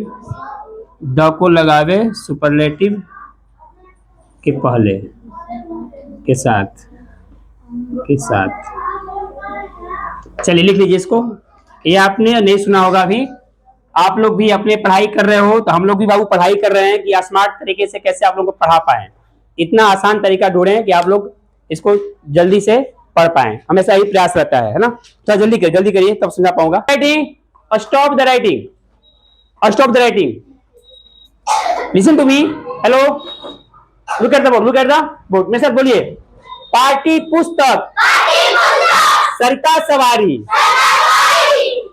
द को लगावे सुपरलेटिव के पहले, के साथ, के साथ। चलिए लिख लीजिए इसको। ये आपने नहीं सुना होगा अभी, आप लोग भी अपने पढ़ाई कर रहे हो, तो हम लोग भी बाबू पढ़ाई कर रहे हैं कि स्मार्ट तरीके से कैसे आप लोगों को पढ़ा पाए। इतना आसान तरीका ढूंढें कि आप लोग इसको जल्दी से पढ़ पाए, हमेशा यही प्रयास रहता है ना। तो जल्दी करिए तब समझा पाऊंगा। Writing, stop the writing, stop the writing, listen to me, hello, look at the board, look at the board, मेरे साथ बोलिए। पाठ्य पुस्तक, सरिता सवारी,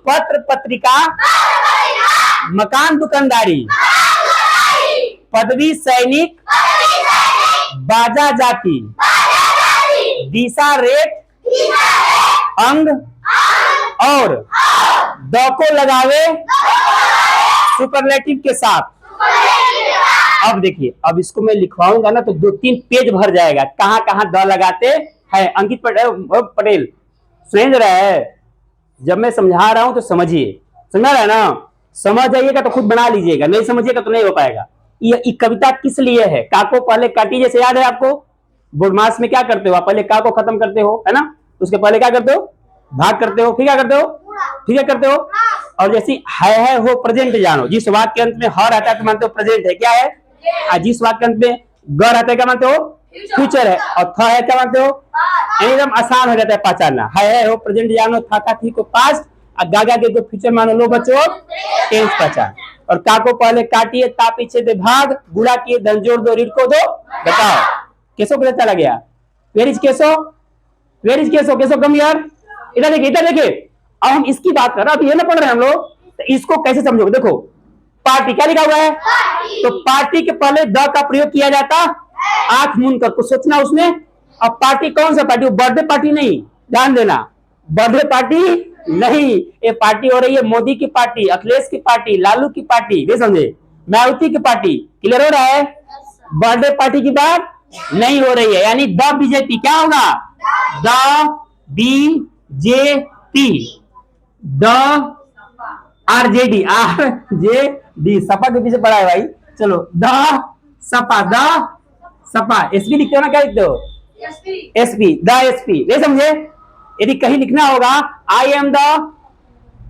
पत्र पत्रिका, मकान दुकानदारी, पदवी सैनिक, बाजा जाति, दिशा रेट अंग और द को लगावे सुपरलेटिव के साथ। अब देखिए, अब इसको मैं लिखवाऊंगा ना तो 2-3 पेज भर जाएगा, कहां कहां द लगाते हैं। अंकित पटेल सुन रहा है, जब मैं समझा रहा हूं तो समझिए, समझ रहा है ना। समझ जाइएगा तो खुद बना लीजिएगा, नहीं समझिएगा तो नहीं हो पाएगा। ये कविता किस लिए है? का को पहले काटी, जैसे याद है आपको बोर्ड मास में क्या करते हो आप? पहले का को खत्म करते हो, है ना, उसके पहले क्या करते हो? भाग करते हो, फिर क्या करते हो? फिर क्या करते हो? और जैसे है हो प्रेजेंट जानो, जिस वाक्य के अंत में ह रहता है तो मानते हो प्रेजेंट है, क्या है? जिस वाक्य के अंत में ग रहता है क्या मानते हो? फ्यूचर है। और थ है क्या मानते हो? एकदम आसान हो जाता है पहचानना। है हो प्रेजेंट जानो, था थी को पास्ट, और गागा के फ्यूचर मानो, लो बच्चों टेंस पहचान। और का को पहले काटिए, ता पीछे दे भाग, गुड़ा किए धन जोड़ दो, रीड को दो बताओ। केसो पता चला गया? वेर इज केसो? वेर इज केसो? केसो कम यार, इधर देखिए, इधर देखिए। अब हम इसकी बात कर रहे हैं, अब ये ना पढ़ रहे हैं हम लोग, तो इसको कैसे समझोगे? देखो, पार्टी क्या लिखा हुआ है? तो पार्टी के पहले द का प्रयोग किया जाता, आंख मूंद कर कुछ सोचना उसमें। अब पार्टी कौन सा पार्टी? बर्थडे पार्टी नहीं, ध्यान देना, बर्थडे पार्टी नहीं, ये पार्टी हो रही है मोदी की पार्टी, अखिलेश की पार्टी, लालू की पार्टी, ये समझे, मायावती की पार्टी। क्लियर हो रहा है? बर्थडे पार्टी की बात नहीं हो रही है, यानी द बीजेपी क्या होगा? The BJP, the RJD, RJD, Sapa के पीछे पड़ा है भाई। चलो, the Sapa, the Sapa, SP लिखते हो ना, क्या लिखते हो? एसपी, द एसपी, ये समझे। यदि कहीं लिखना होगा I am the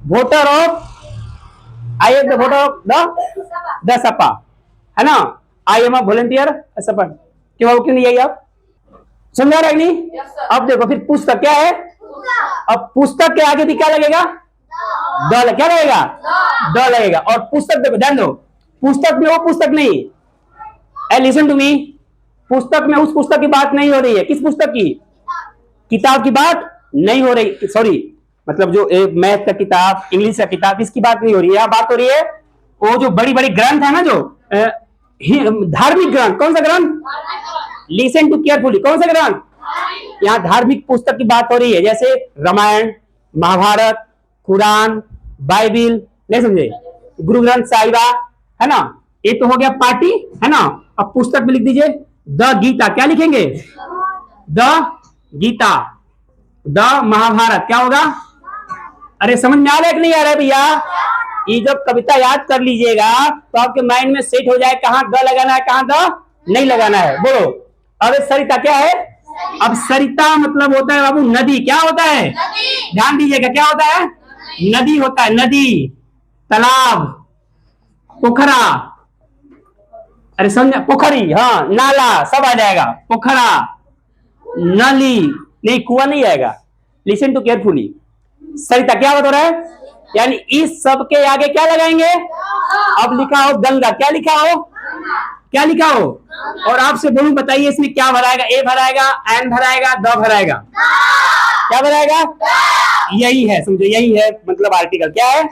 voter of, I am the voter of the Sapa, है ना, I am a volunteer Sapa. क्यों नहीं आई आप? समझा रहा है नहीं? अब देखो, फिर पुस्तक क्या है? अब पुस्तक के आगे भी क्या लगेगा? द, क्या लगेगा? द लगेगा। और पुस्तक देखो, ध्यान दो, पुस्तक में वो पुस्तक नहीं, लिसन टू मी, पुस्तक में उस पुस्तक की बात नहीं हो रही है। किस पुस्तक की? किताब की बात नहीं हो रही, सॉरी, मतलब जो मैथ का किताब, इंग्लिश का किताब, इसकी बात नहीं हो रही है। यहाँ बात हो रही है वो जो बड़ी बड़ी ग्रंथ है ना, जो धार्मिक ग्रंथ। कौन सा ग्रंथ? लिसन टू केयरफुली, कौन सा ग्रंथ? यहाँ धार्मिक पुस्तक की बात हो रही है, जैसे रामायण, महाभारत, कुरान, बाइबिल, नहीं समझे, गुरु ग्रंथ साहिबा, है ना। ये तो हो गया पार्टी, है ना। अब पुस्तक में लिख दीजिए द गीता, क्या लिखेंगे? द गीता, द महाभारत, क्या होगा? अरे समझ में आ रहा है कि नहीं आ रहा है भैया? ये जब कविता याद कर लीजिएगा तो आपके माइंड में सेट हो जाए कहां द लगाना है, कहां द नहीं लगाना है। बोलो। अब सरिता क्या है? अब सरिता मतलब होता है बाबू नदी। क्या होता है? ध्यान दीजिएगा, क्या होता है? नदी होता है, नदी, तालाब, पोखरा, अरे समझा, पोखरी, हाँ, नाला, सब आ जाएगा। पोखरा, नली, नहीं, कुआं नहीं आएगा। लिसन टू केयरफुली, सरिता क्या बात हो रहा है? यानी इस सब के आगे क्या लगाएंगे? अब लिखा हो गंगा, क्या लिखा हो? क्या लिखा हो? और आपसे बोलूं, बताइए इसमें क्या भराएगा? ए भराएगा, एन भराएगा, द भराएगा? क्या भराएगा? यही है, समझो, यही है मतलब आर्टिकल। क्या है?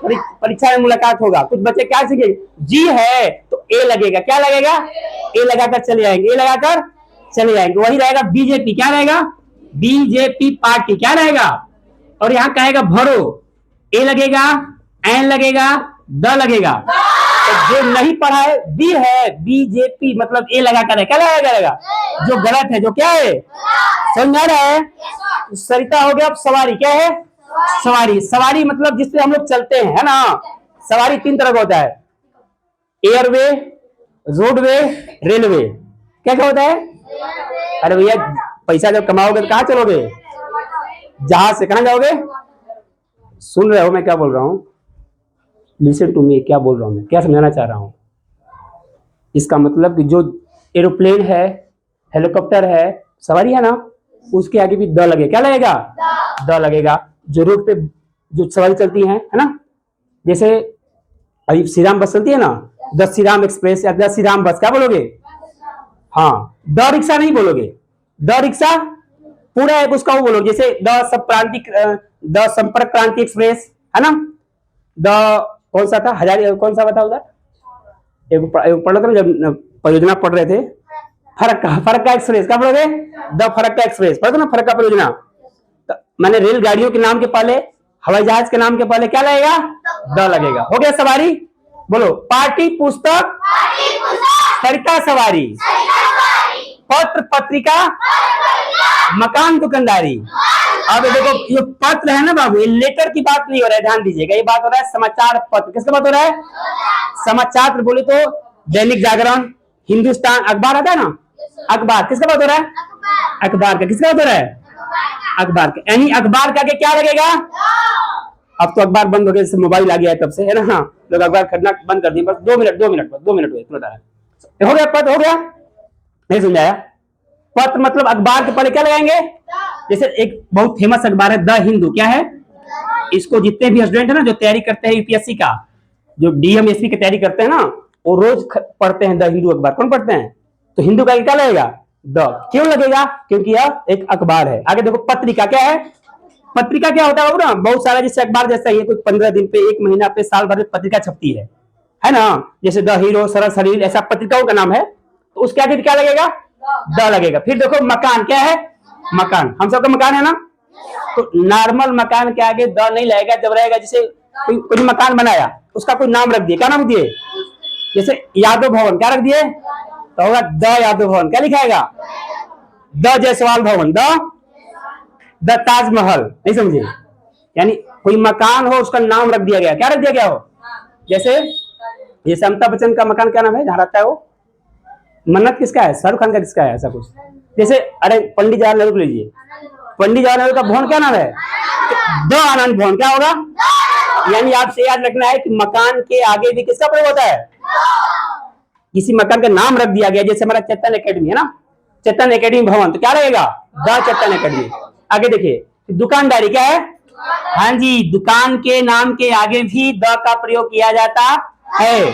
परीक्षा में मुलाकात होगा, कुछ बच्चे क्या सीखेंगे? जी है तो ए लगेगा, क्या लगेगा? ए लगाकर चले जाएंगे, ए लगाकर चले जाएंगे। वही रहेगा बीजेपी, क्या रहेगा? बीजेपी पार्टी, क्या रहेगा? और यहाँ कहेगा भरो, ए लगेगा, एन लगेगा, द लगेगा। तो जो नहीं पढ़ा है बी है, बीजेपी मतलब ए लगा कर है, क्या लगा करेगा? जो गलत है, जो क्या है, समझ आ रहा है? सरिता हो गया। अब सवारी क्या है? सवारी, सवारी मतलब जिसपे हम लोग चलते हैं, है ना? सवारी तीन तरह का होता है, एयरवे, रोडवे, रेलवे। क्या क्या होता है? अरे भैया, पैसा जब कमाओगे तो कहाँ चलोगे? जहाज से। कहाँ जाओगे? सुन रहे हो मैं क्या बोल रहा हूँ? लिसन टू मी, क्या बोल रहा हूँ मैं, क्या समझाना चाह रहा हूँ? इसका मतलब कि जो एरोप्लेन है, हेलीकॉप्टर है, सवारी है ना, उसके आगे भी द लगे, क्या लगेगा? द लगेगा। जो रोड पे जो सवारी चलती है ना, जैसे अभी श्री राम बस चलती है ना, द श्री राम एक्सप्रेस या द श्री राम बस, क्या बोलोगे? हाँ, द रिक्शा नहीं बोलोगे, द रिक्शा पूरा एक उसका वो बोलोगे। जैसे द संपर्क क्रांति एक्सप्रेस, है ना? द कौन सा था, हजारी, कौन सा बताओ उधर? एक पढ़ रहे थे जब परियोजना पढ़ रहे थे, फरक्का एक्सप्रेस, क्या पढ़ोगे? द फरक्का एक्सप्रेस पढ़ो ना, फरक्का परियोजना। तो मैंने रेलगाड़ियों के नाम के पहले, हवाई जहाज के नाम के पहले क्या लगेगा? द लगेगा। हो गया सवारी। बोलो, पार्टी पुस्तक, सरिता सवारी, पत्र पत्रिका, मकान दुकानदारी। अब देखो, ये पत्र है ना बाबू, ये लेटर की बात नहीं हो रहा है, ध्यान दीजिएगा। ये बात हो रहा है समाचार पत्र। किसका बात हो रहा है? समाचार बोले तो दैनिक जागरण, हिंदुस्तान, अखबार आता है ना, अखबार। किसका बात हो रहा है? अखबार का। किसका बात हो रहा है? अखबार का। यानी अखबार का क्या लगेगा? अब तो अखबार बंद हो गया, जैसे मोबाइल आ गया है तब से, है ना, लोग अखबार खरीदना बंद कर दिए। बस 2 मिनट हुए, हो गया पत्र, हो गया? नहीं समझाया? पत्र मतलब अखबार के पहले क्या लगाएंगे? जैसे एक बहुत फेमस अखबार है द हिंदू, क्या है? इसको जितने भी स्टूडेंट है ना, जो तैयारी करते हैं यूपीएससी का, जो डीएमएससी की तैयारी करते हैं ना, वो रोज पढ़ते हैं द हिंदू अखबार। कौन पढ़ते हैं? तो हिंदू का क्या लगेगा? द। क्यों लगेगा? क्योंकि यह एक अखबार है। आगे देखो, पत्रिका क्या है? पत्रिका क्या होता है ना, बहुत सारा, जैसे अखबार जैसा ही है, कुछ 15 दिन पे, 1 महीना पे, साल भर में पत्रिका छपती है ना? जैसे द हीरो, सरल सलील, ऐसा पत्रिकाओं का नाम है। तो उसके आगे क्या लगेगा? द लगेगा। फिर देखो, मकान क्या है? मकान, हम सबका मकान है ना, तो नॉर्मल मकान के आगे द नहीं लगेगा। जब रहेगा, जैसे कोई मकान बनाया, उसका कोई नाम रख दिए, क्या नाम दिए? जैसे यादव भवन, क्या रख दिए? तो होगा द यादव भवन। क्या लिखाएगा? द जायसवाल भवन, द ताजमहल। नहीं समझे? यानी कोई मकान हो, उसका नाम रख दिया गया। क्या रख दिया गया हो? जैसे अमिताभ बच्चन का मकान क्या नाम है, जहां रहता है वो? मन्नत किसका है? शाहरुख खान का किसका है? ऐसा कुछ। जैसे अरे पंडित जवाहरलाल नेहरू को लीजिए, पंडित जवाहरलाल नेहरू का भवन क्या नाम है? द आनंद भवन। क्या होगा? यानी आपसे याद रखना है कि मकान के आगे भी किसका प्रयोग होता है? किसी मकान का नाम रख दिया गया। जैसे हमारा चेतन एकेडमी है ना, चेतन एकेडमी भवन, तो क्या रहेगा? The Chetan academy. आगे देखिए, दुकानदारी क्या है? हाँ जी, दुकान के नाम के आगे भी द का प्रयोग किया जाता है।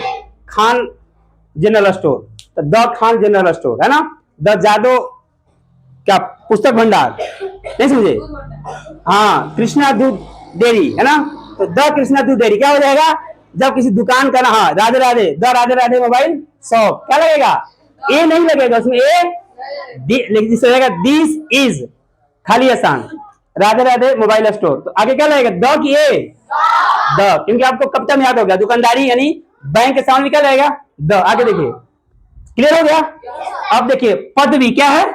खान जनरल स्टोर, तो द खान जनरल स्टोर, है ना? द जादव क्या पुस्तक भंडार, नहीं समझे? हाँ, कृष्णा दूध डेयरी, है ना? तो द कृष्णा दूध डेयरी क्या हो जाएगा? जब किसी दुकान का ना, हाँ, Radhe Radhe, the Radhe Radhe mobile shop, क्या लगेगा? ए नहीं लगेगा उसमें, ए दिस इज खाली आसान, राधे राधे मोबाइल स्टोर। तो आगे क्या लगेगा? The key A? द, क्योंकि आपको कब तक याद हो गया, दुकानदारी यानी बैंक के सामने क्या लगेगा? द। आगे देखिए, क्लियर हो गया? अब देखिए, पदवी क्या है?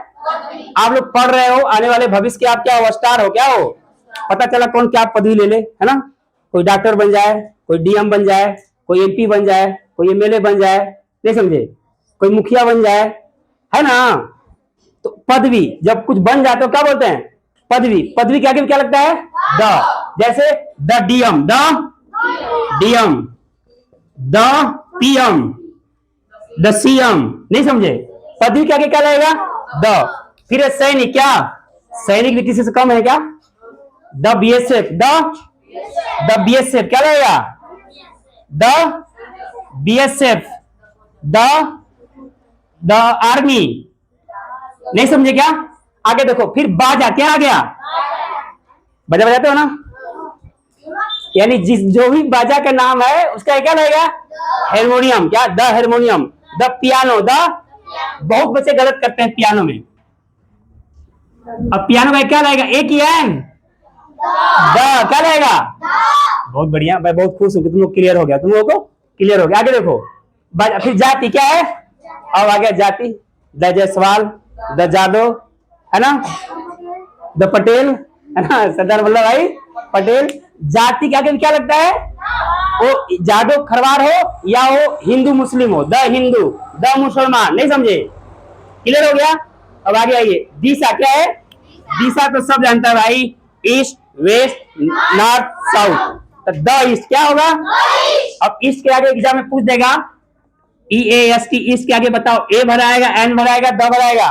आप लोग पढ़ रहे हो, आने वाले भविष्य के आप क्या हो? स्टार हो, क्या हो? पता चला कौन क्या पदवी ले ले, है ना? कोई डॉक्टर बन जाए, कोई डीएम बन जाए, कोई एमपी बन जाए, कोई एमएलए बन जाए, नहीं समझे? कोई मुखिया बन जाए, है ना? तो पदवी जब कुछ बन जाते हो क्या बोलते हैं? पदवी। पदवी के आगे क्या लगता है? द। जैसे the DM, the PM, the CM, नहीं समझे? पदवी के आगे क्या लगेगा? द। फिर सैनिक, क्या? सैनिक भी किसी से कम है क्या? द BSF, द BSF क्या रहेगा? The BSF, the army. नहीं समझे क्या? आगे देखो, फिर बाजा क्या आ गया? बाजा बजाते हो ना, यानी जिस जो भी बाजा का नाम है उसका क्या रहेगा? हारमोनियम। क्या? The harmonium. The piano, the, बहुत बच्चे गलत करते हैं पियानो में। अब पियानो का क्या रहेगा? एक ही एन, द क्या रहेगा? बहुत बढ़िया, मैं बहुत खुश हूं कि तुम लोग क्लियर हो गया, तुम लोगों को क्लियर हो गया। आगे देखो, फिर जाति क्या है? अब आ गया जाति, द जायसवाल, द जादव, है ना, द पटेल, है ना, सरदार वल्लभ भाई पटेल। जाति के आगे क्या लगता है? वो जादव खरवार हो या वो हिंदू मुस्लिम हो, द हिंदू, द मुसलमान। नहीं समझे? क्लियर हो गया? अब आगे आइए, दिशा क्या है? दिशा तो सब जानता है भाई, ईस्ट, वेस्ट, नॉर्थ, साउथ। तो द ईस्ट क्या होगा? अब ईस्ट के आगे एग्जाम में पूछ देगा, EAST, ईस्ट के आगे बताओ, ए भराएगा, एन भराएगा, द भराएगा?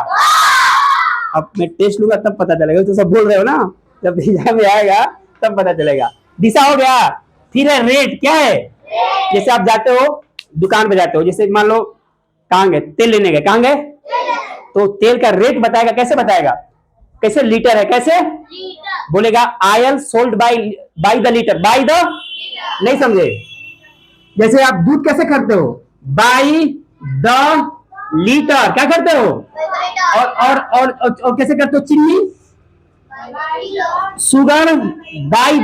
अब मैं टेस्ट लूंगा तब पता चलेगा, तो सब बोल रहे हो ना, जब एग्जाम में आएगा तब पता चलेगा। दिशा हो गया। फिर है रेट, क्या है? जैसे आप जाते हो दुकान पे, जाते हो, जैसे मान लो कहां गए, तेल लेने गए, कहां गए, तो तेल का रेट बताएगा। कैसे बताएगा? कैसे? लीटर है, कैसे बोलेगा? Oil sold by the litre, by the, नहीं समझे? जैसे आप दूध कैसे करते हो? बाय द लीटर, क्या करते हो? और कैसे करते हो? चीनी, sugar, by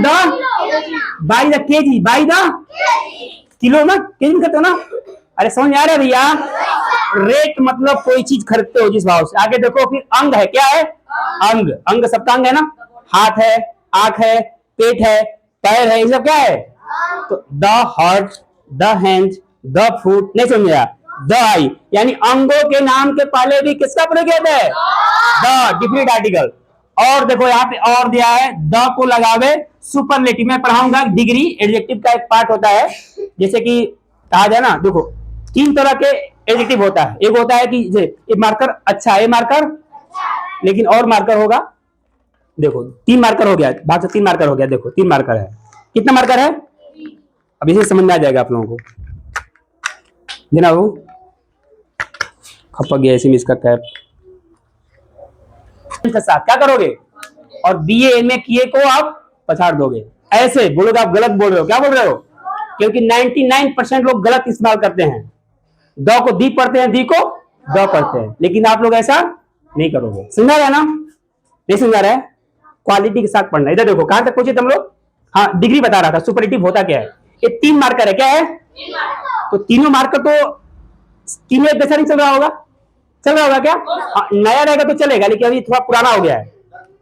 the KG, by the kilo ना, केजी में करते हो ना? अरे समझ में आ रहा है भैया? रेट मतलब कोई चीज खरीदते हो जिस भाव से। आगे देखो, फिर अंग है, क्या है? अंग, अंग सबका अंग है ना, हाथ है, आंख है, पेट है, पैर है, ये सब क्या है? तो the heart, the hand, the foot, नहीं समझा? द आई, यानी अंगों के नाम के पहले भी किसका प्रयोग किया है? The, definite article. और देखो यहाँ पे और दिया है, द को लगावे सुपरलेटिव। मैं पढ़ाऊंगा डिग्री, एडजेक्टिव का एक पार्ट होता है, जैसे कि कहा जाए ना, देखो 3 तरह के एडजेक्टिव होता है। एक होता है कि ये मार्कर अच्छा है, ये मार्कर, लेकिन और मार्कर होगा। देखो 3 मार्कर हो गया, भाग से 3 मार्कर हो गया। देखो 3 मार्कर है, कितना मार्कर है? अब इसे समझ में आ जाएगा आप लोगों को। देना वो खपक गया, ऐसे इसका कैप के साथ क्या करोगे? और BA MA किए को आप पछाड़ दोगे। ऐसे बोलोगे आप गलत बोल रहे हो। क्या बोल रहे हो? क्योंकि 99% लोग गलत इस्तेमाल करते हैं। द को दी पढ़ते हैं, दी को द पढ़ते हैं, लेकिन आप लोग ऐसा नहीं करोगे। समझा रहा है ना? नहीं समझा रहा है? क्वालिटी के साथ पढ़ना। इधर देखो, कहां तक पहुंचे तुम लोग? हाँ, डिग्री बता रहा था, सुपरलेटिव होता क्या है। ये 3 मार्कर है, क्या है? तो तीनों मार्कर तो तीनों एक जैसा नहीं चल रहा होगा? चल रहा होगा क्या? नया रहेगा तो चलेगा, लेकिन अभी थोड़ा पुराना हो गया है।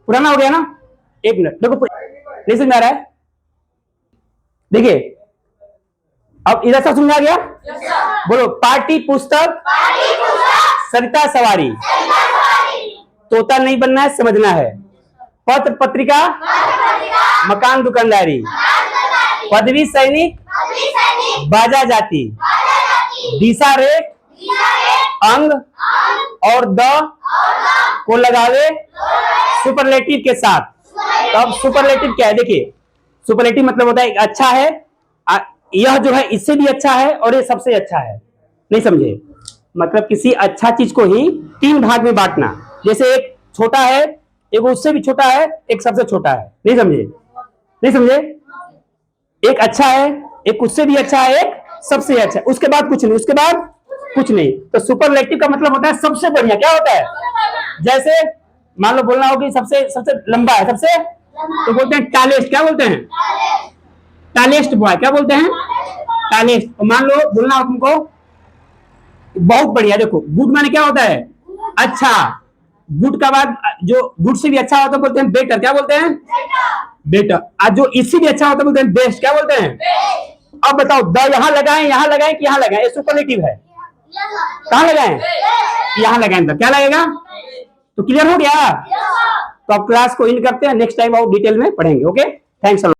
पुराना हो गया ना? एक मिनट देखो, नहीं समझ आ रहा है? देखिए, अब इधर सब समझ आ गया? बोलो, पार्टी पुस्तक, सरिता सवारी, तोता नहीं बनना है, समझना है। पत्र पत्रिका, मकान दुकानदारी, पदवी सैनिक, बाजा जाति, दिशा रेख, अंग और द को लगावे सुपरलेटिव के साथ। तो अब सुपरलेटिव क्या है? देखिए, सुपरलेटिव मतलब होता है अच्छा है, यह जो है इससे भी अच्छा है, और ये सबसे अच्छा है। नहीं समझे? मतलब किसी अच्छा चीज को ही 3 भाग में बांटना। जैसे एक छोटा है, एक उससे भी छोटा है, एक सबसे छोटा है। नहीं समझे? नहीं समझे? एक अच्छा है, एक उससे भी अच्छा है, एक सबसे अच्छा है, उसके बाद कुछ नहीं, उसके बाद कुछ नहीं। तो सुपरलेटिव का मतलब होता है सबसे बढ़िया। क्या होता है? जैसे मान लो बोलना हो कि सबसे लंबा है, सबसे, तो बोलते हैं टालेस्ट। क्या बोलते हैं? Tallest boy. क्या बोलते हैं? टालेस्ट। तो मान लो बोलना हो तुमको बहुत बढ़िया। देखो, गुड माने क्या होता है? अच्छा। गुड का बाद जो गुड से भी अच्छा होता है बोलते हैं बेटर। क्या बोलते हैं? बेटर। आज जो इससे भी अच्छा होता है बोलते हैं बेस्ट। क्या बोलते हैं? अब बताओ, द यहां लगाएं, यहां लगाएं कि यहां लगाएं? ये सुपरलेटिव है, कहां लगाएं? यहां लगाएं। तो क्या लगेगा? तो क्लियर हो गया? तो अब क्लास को इन करते हैं, नेक्स्ट टाइम और डिटेल में पढ़ेंगे। Okay, thanks.